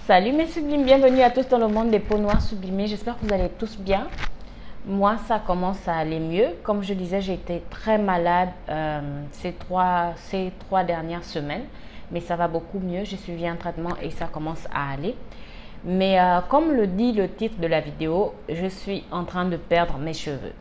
Salut mes sublimes, bienvenue à tous dans le monde des peaux noires sublimées. J'espère que vous allez tous bien. Moi, ça commence à aller mieux. Comme je disais, j'ai été très malade ces trois dernières semaines. Mais ça va beaucoup mieux. J'ai suivi un traitement et ça commence à aller. Mais comme le dit le titre de la vidéo, je suis en train de perdre mes cheveux.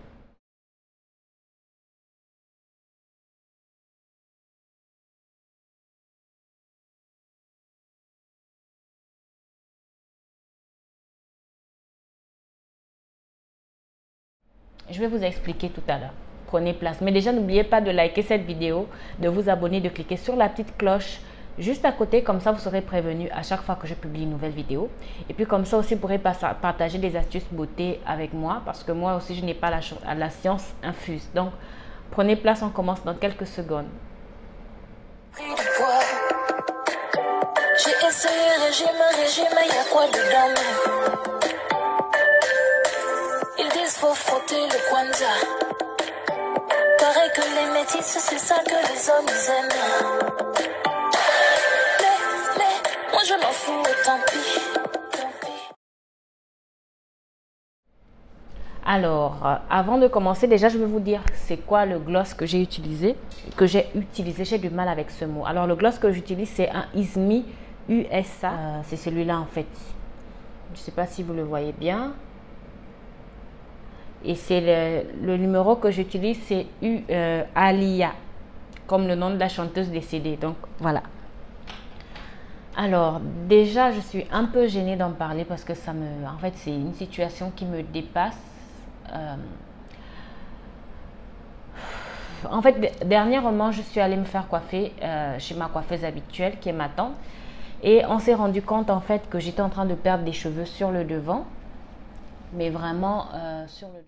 Je vais vous expliquer tout à l'heure. Prenez place. Mais déjà, n'oubliez pas de liker cette vidéo, de vous abonner, de cliquer sur la petite cloche juste à côté. Comme ça, vous serez prévenu à chaque fois que je publie une nouvelle vidéo. Et puis, comme ça aussi, vous pourrez partager des astuces beauté avec moi. Parce que moi aussi, je n'ai pas la science infuse. Donc, prenez place. On commence dans quelques secondes. J'ai essayé régime, il y a quoi dedans? Ils disent faut frotter le kwanza. Pareil que les métis, c'est ça que les hommes aiment. Mais moi je m'en fous, tant pis. Alors, avant de commencer, déjà je vais vous dire c'est quoi le gloss que j'ai utilisé. J'ai du mal avec ce mot. Alors le gloss que j'utilise c'est un Ismi USA. C'est celui-là en fait. Je ne sais pas si vous le voyez bien. Et c'est le numéro que j'utilise, c'est Alia, comme le nom de la chanteuse décédée. Donc, voilà. Alors, déjà, je suis un peu gênée d'en parler parce que en fait, c'est une situation qui me dépasse. En fait, dernièrement, je suis allée me faire coiffer chez ma coiffeuse habituelle, qui est ma tante. Et on s'est rendu compte, en fait, que j'étais en train de perdre des cheveux sur le devant. Mais vraiment sur le devant.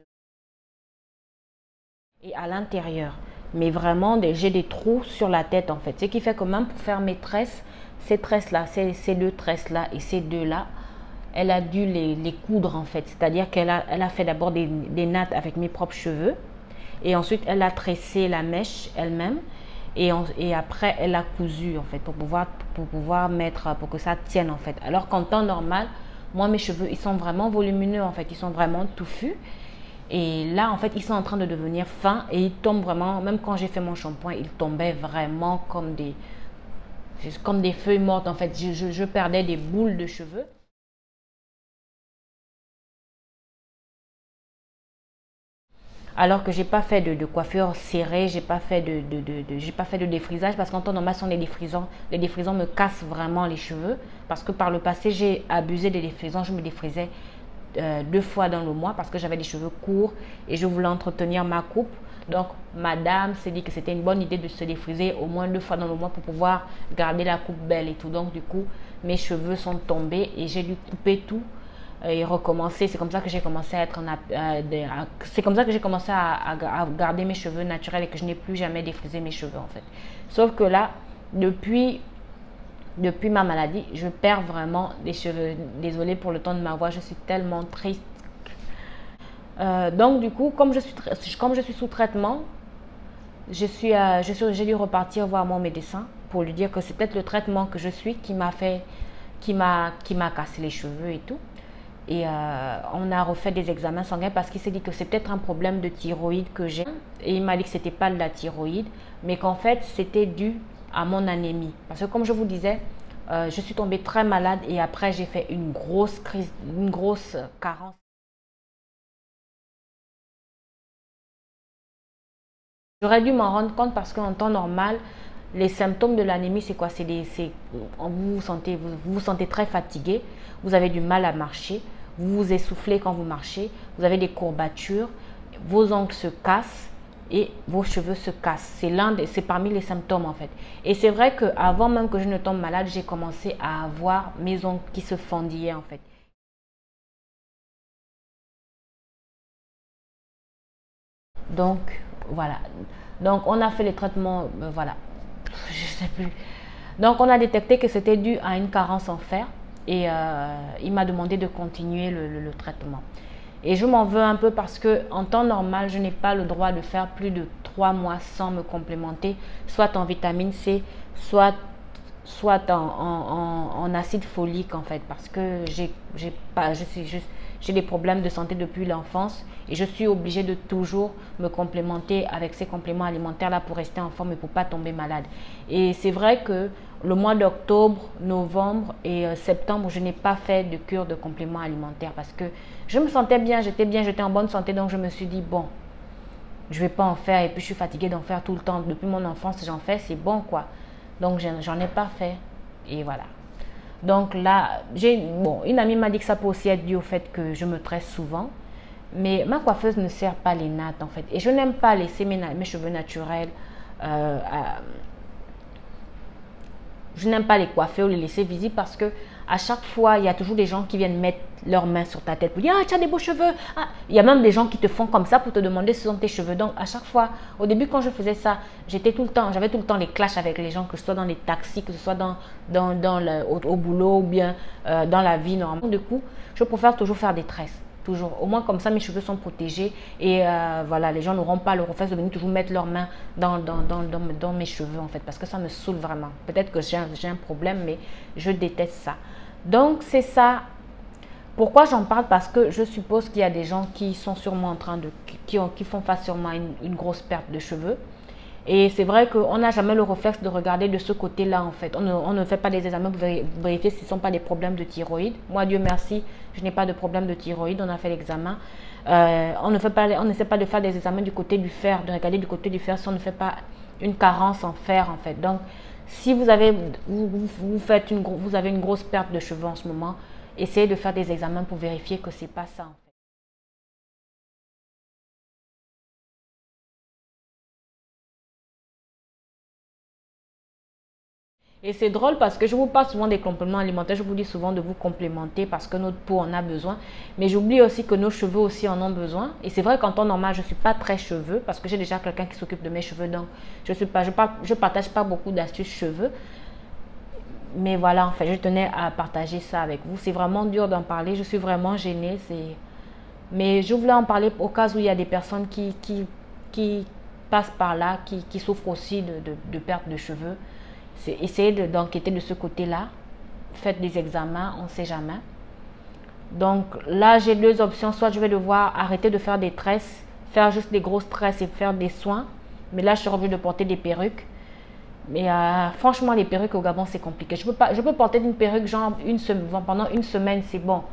Et à l'intérieur. Mais vraiment, j'ai des trous sur la tête en fait. Ce qui fait que même pour faire mes tresses, ces tresses-là, ces deux tresses-là et ces deux-là, elle a dû les coudre en fait. C'est-à-dire qu'elle a fait d'abord des nattes avec mes propres cheveux. Et ensuite, elle a tressé la mèche elle-même. Et après, elle a cousu en fait pour pouvoir mettre, pour que ça tienne en fait. Alors qu'en temps normal, moi, mes cheveux, ils sont vraiment volumineux en fait. Ils sont vraiment touffus. Et là, en fait, ils sont en train de devenir fins et ils tombent vraiment, même quand j'ai fait mon shampoing, ils tombaient vraiment comme des feuilles mortes. En fait, je perdais des boules de cheveux. Alors que j'ai pas fait de coiffure serrée, j'ai pas fait de défrisage parce qu'en temps normal, sont les défrisants me cassent vraiment les cheveux parce que par le passé, j'ai abusé des défrisants, je me défrisais 2 fois dans le mois parce que j'avais des cheveux courts et je voulais entretenir ma coupe. Donc, madame s'est dit que c'était une bonne idée de se défriser au moins 2 fois dans le mois pour pouvoir garder la coupe belle et tout. Donc, du coup, mes cheveux sont tombés et j'ai dû couper tout et recommencer. C'est comme ça que j'ai commencé à garder mes cheveux naturels et que je n'ai plus jamais défrisé mes cheveux en fait. Sauf que là, depuis ma maladie, je perds vraiment des cheveux. Désolée pour le ton de ma voix, je suis tellement triste. Donc du coup, comme je suis sous traitement, j'ai dû repartir voir mon médecin pour lui dire que c'est peut-être le traitement que je suis qui m'a cassé les cheveux et tout. Et on a refait des examens sanguins parce qu'il s'est dit que c'est peut-être un problème de thyroïde que j'ai. Et il m'a dit que c'était pas de la thyroïde, mais qu'en fait c'était dû à mon anémie. Parce que comme je vous disais, je suis tombée très malade et après j'ai fait une grosse crise, une grosse carence. J'aurais dû m'en rendre compte parce qu'en temps normal, les symptômes de l'anémie, c'est quoi? Vous vous sentez très fatigué, vous avez du mal à marcher, vous vous essoufflez quand vous marchez, vous avez des courbatures, vos ongles se cassent et vos cheveux se cassent. C'est parmi les symptômes en fait. Et c'est vrai qu'avant même que je ne tombe malade, j'ai commencé à avoir mes ongles qui se fendillaient en fait. Donc voilà. Donc on a fait les traitements, voilà. Je sais plus. Donc on a détecté que c'était dû à une carence en fer et il m'a demandé de continuer le traitement. Et je m'en veux un peu parce que en temps normal, je n'ai pas le droit de faire plus de 3 mois sans me complémenter, soit en vitamine C, soit soit en acide folique en fait, parce que j'ai des problèmes de santé depuis l'enfance et je suis obligée de toujours me complémenter avec ces compléments alimentaires là pour rester en forme et pour pas tomber malade. Et c'est vrai que le mois d'octobre, novembre et septembre, je n'ai pas fait de cure de compléments alimentaires parce que je me sentais bien, j'étais en bonne santé, donc je me suis dit bon, je vais pas en faire et puis je suis fatiguée d'en faire tout le temps. Depuis mon enfance, j'en fais, c'est bon quoi. Donc, j'en ai pas fait. Et voilà. Donc là, une amie m'a dit que ça peut aussi être dû au fait que je me tresse souvent. Mais ma coiffeuse ne sert pas les nattes en fait. Et je n'aime pas laisser mes cheveux naturels. Je n'aime pas les coiffer ou les laisser visibles parce que à chaque fois, il y a toujours des gens qui viennent mettre leurs mains sur ta tête pour dire « Ah, tu as des beaux cheveux ah. !» Il y a même des gens qui te font comme ça pour te demander si ce sont tes cheveux. Donc, à chaque fois, au début, quand je faisais ça, j'avais tout le temps les clashs avec les gens, que ce soit dans les taxis, que ce soit au boulot ou bien dans la vie normalement. Du coup, je préfère toujours faire des tresses. Toujours. Au moins comme ça, mes cheveux sont protégés et voilà, les gens n'auront pas le réflexe de venir toujours mettre leurs mains dans mes cheveux en fait, parce que ça me saoule vraiment. Peut-être que j'ai un problème, mais je déteste ça. Donc, c'est ça. Pourquoi j'en parle? Parce que je suppose qu'il y a des gens qui sont sûrement en train de... qui font face sûrement à une grosse perte de cheveux. Et c'est vrai qu'on n'a jamais le réflexe de regarder de ce côté-là en fait. On ne fait pas des examens pour vérifier si ce ne sont pas des problèmes de thyroïde. Moi, Dieu merci, je n'ai pas de problème de thyroïde. On a fait l'examen. On n'essaie pas de faire des examens du côté du fer, de regarder du côté du fer si on ne fait pas une carence en fer en fait. Donc, si vous avez une grosse perte de cheveux en ce moment, essayez de faire des examens pour vérifier que ce n'est pas ça. Et c'est drôle parce que je vous parle souvent des compléments alimentaires, je vous dis souvent de vous complémenter parce que notre peau en a besoin. Mais j'oublie aussi que nos cheveux aussi en ont besoin. Et c'est vrai qu'en temps normal, je ne suis pas très cheveux parce que j'ai déjà quelqu'un qui s'occupe de mes cheveux. Donc, je partage pas beaucoup d'astuces cheveux. Mais voilà, en fait, je tenais à partager ça avec vous. C'est vraiment dur d'en parler, je suis vraiment gênée. Mais je voulais en parler au cas où il y a des personnes qui passent par là, qui souffrent aussi de perte de cheveux. Essayez d'enquêter de ce côté-là. Faites des examens, on ne sait jamais. Donc là, j'ai deux options. Soit je vais devoir arrêter de faire des tresses, faire juste des grosses tresses et faire des soins. Mais là, je suis obligée de porter des perruques. Mais franchement, les perruques au Gabon, c'est compliqué. Je peux porter une perruque genre pendant une semaine, c'est bon.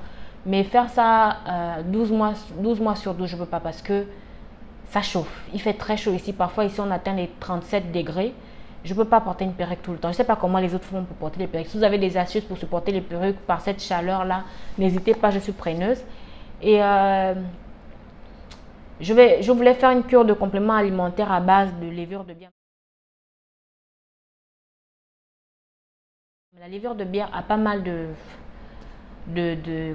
Mais faire ça 12 mois sur 12, je ne peux pas parce que ça chauffe. Il fait très chaud ici. Parfois, ici, on atteint les 37 degrés. Je ne peux pas porter une perruque tout le temps. Je ne sais pas comment les autres font pour porter les perruques. Si vous avez des astuces pour supporter les perruques par cette chaleur-là, n'hésitez pas, je suis preneuse. Et je voulais faire une cure de compléments alimentaires à base de levure de bière. La levure de bière a pas mal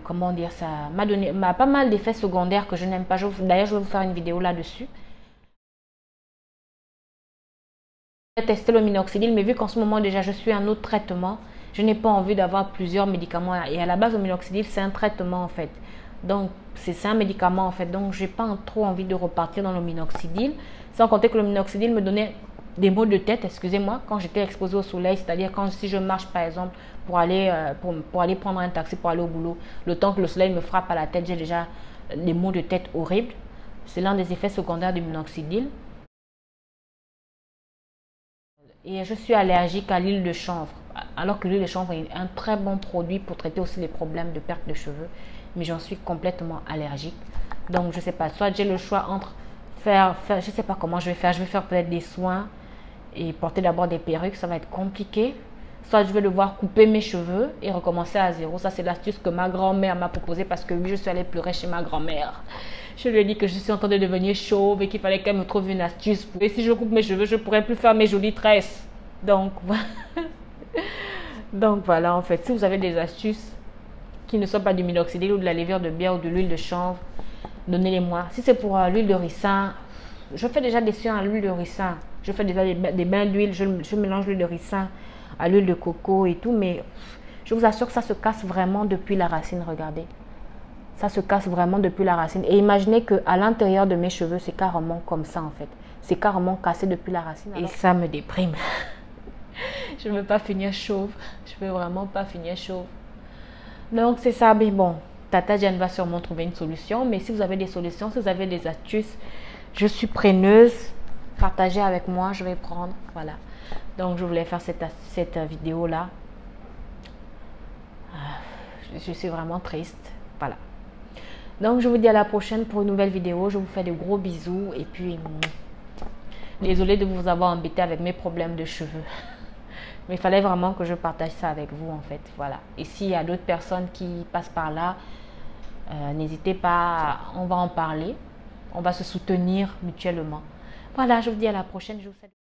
comment dire ça, m'a pas mal d'effets secondaires que je n'aime pas. D'ailleurs, je vais vous faire une vidéo là-dessus. J'ai testé le minoxidil, mais vu qu'en ce moment déjà je suis en autre traitement, je n'ai pas envie d'avoir plusieurs médicaments. Et à la base, le minoxidil, c'est un traitement en fait. Donc, c'est un médicament en fait. Donc, je n'ai pas trop envie de repartir dans le minoxidil. Sans compter que le minoxidil me donnait des maux de tête, excusez-moi, quand j'étais exposée au soleil, c'est-à-dire si je marche par exemple pour aller prendre un taxi pour aller au boulot, le temps que le soleil me frappe à la tête, j'ai déjà des maux de tête horribles. C'est l'un des effets secondaires du minoxidil. Et je suis allergique à l'huile de chanvre, alors que l'huile de chanvre est un très bon produit pour traiter aussi les problèmes de perte de cheveux, mais j'en suis complètement allergique. Donc je ne sais pas, soit j'ai le choix entre faire, je ne sais pas comment je vais faire peut-être des soins et porter d'abord des perruques, ça va être compliqué. Soit je vais devoir couper mes cheveux et recommencer à zéro. Ça, c'est l'astuce que ma grand-mère m'a proposée parce que oui, je suis allée pleurer chez ma grand-mère. Je lui ai dit que je suis en train de devenir chauve et qu'il fallait qu'elle me trouve une astuce. Et si je coupe mes cheveux, je ne pourrai plus faire mes jolies tresses. Donc, voilà, en fait, si vous avez des astuces qui ne sont pas du minoxidil ou de la levure de bière ou de l'huile de chanvre, donnez-les-moi. Si c'est pour l'huile de ricin, je fais déjà des soins à l'huile de ricin. Je fais déjà des bains d'huile, je mélange l'huile de ricin à l'huile de coco et tout, mais je vous assure que ça se casse vraiment depuis la racine, regardez. Ça se casse vraiment depuis la racine. Et imaginez qu'à l'intérieur de mes cheveux, c'est carrément comme ça en fait. C'est carrément cassé depuis la racine. Et ça me déprime. Je ne veux pas finir chauve. Je ne veux vraiment pas finir chauve. Donc, c'est ça. Mais bon, Tata Diane va sûrement trouver une solution. Mais si vous avez des solutions, si vous avez des astuces, je suis preneuse. Partagez avec moi, je vais prendre. Voilà. Donc, je voulais faire cette vidéo-là. Je suis vraiment triste. Voilà. Donc, je vous dis à la prochaine pour une nouvelle vidéo. Je vous fais de gros bisous. Et puis, désolée de vous avoir embêté avec mes problèmes de cheveux. Mais il fallait vraiment que je partage ça avec vous, en fait. Voilà. Et s'il y a d'autres personnes qui passent par là, n'hésitez pas, on va en parler. On va se soutenir mutuellement. Voilà, je vous dis à la prochaine. Je vous souhaite